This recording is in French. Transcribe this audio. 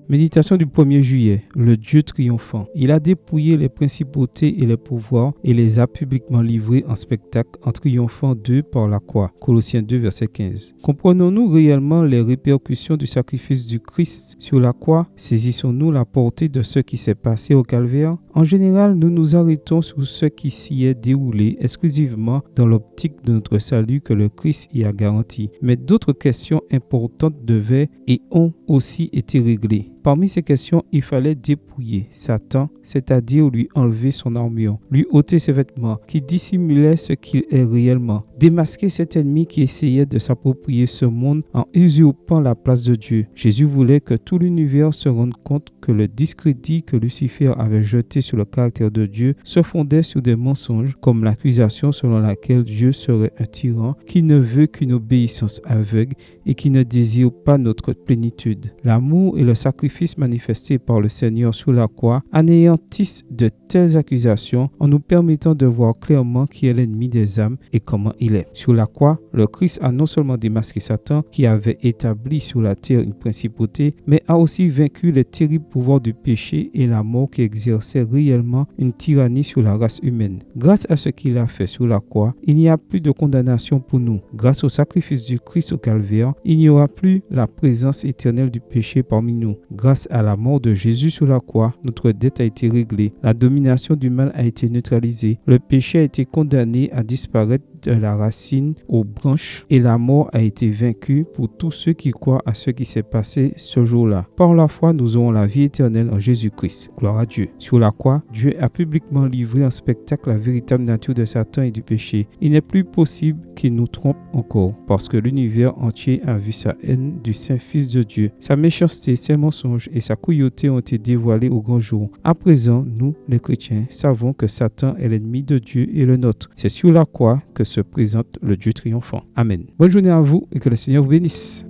Méditation du 1er juillet, le Dieu triomphant. Il a dépouillé les principautés et les pouvoirs et les a publiquement livrés en spectacle en triomphant d'eux par la croix. Colossiens 2, verset 15. Comprenons-nous réellement les répercussions du sacrifice du Christ sur la croix? Saisissons-nous la portée de ce qui s'est passé au calvaire? En général, nous nous arrêtons sur ce qui s'y est déroulé exclusivement dans l'optique de notre salut que le Christ y a garanti. Mais d'autres questions importantes devaient et ont aussi été réglées. Parmi ces questions, il fallait dépouiller Satan, c'est-à-dire lui enlever son armure, lui ôter ses vêtements qui dissimulaient ce qu'il est réellement, démasquer cet ennemi qui essayait de s'approprier ce monde en usurpant la place de Dieu. Jésus voulait que tout l'univers se rende compte que le discrédit que Lucifer avait jeté sur le caractère de Dieu se fondait sur des mensonges, comme l'accusation selon laquelle Dieu serait un tyran qui ne veut qu'une obéissance aveugle et qui ne désire pas notre plénitude. L'amour et le sacrifice manifesté par le Seigneur sur la croix anéantissent de telles accusations en nous permettant de voir clairement qui est l'ennemi des âmes et comment il est. Sur la croix, le Christ a non seulement démasqué Satan qui avait établi sur la terre une principauté, mais a aussi vaincu les terribles pouvoirs du péché et la mort qui exerçaient réellement une tyrannie sur la race humaine. Grâce à ce qu'il a fait sur la croix, il n'y a plus de condamnation pour nous. Grâce au sacrifice du Christ au calvaire, il n'y aura plus la présence éternelle du péché parmi nous. Grâce à la mort de Jésus sur la croix, notre dette a été réglée. La domination du mal a été neutralisée. Le péché a été condamné à disparaître de la racine aux branches et la mort a été vaincue pour tous ceux qui croient à ce qui s'est passé ce jour-là. Par la foi, nous aurons la vie éternelle en Jésus-Christ. Gloire à Dieu. Sur la croix, Dieu a publiquement livré en spectacle la véritable nature de Satan et du péché. Il n'est plus possible qu'il nous trompe encore parce que l'univers entier a vu sa haine du Saint-Fils de Dieu. Sa méchanceté, ses mensonges et sa cruauté ont été dévoilés au grand jour. À présent, nous, les chrétiens, savons que Satan est l'ennemi de Dieu et le nôtre. C'est sur la croix que se présente le Dieu triomphant. Amen. Bonne journée à vous et que le Seigneur vous bénisse.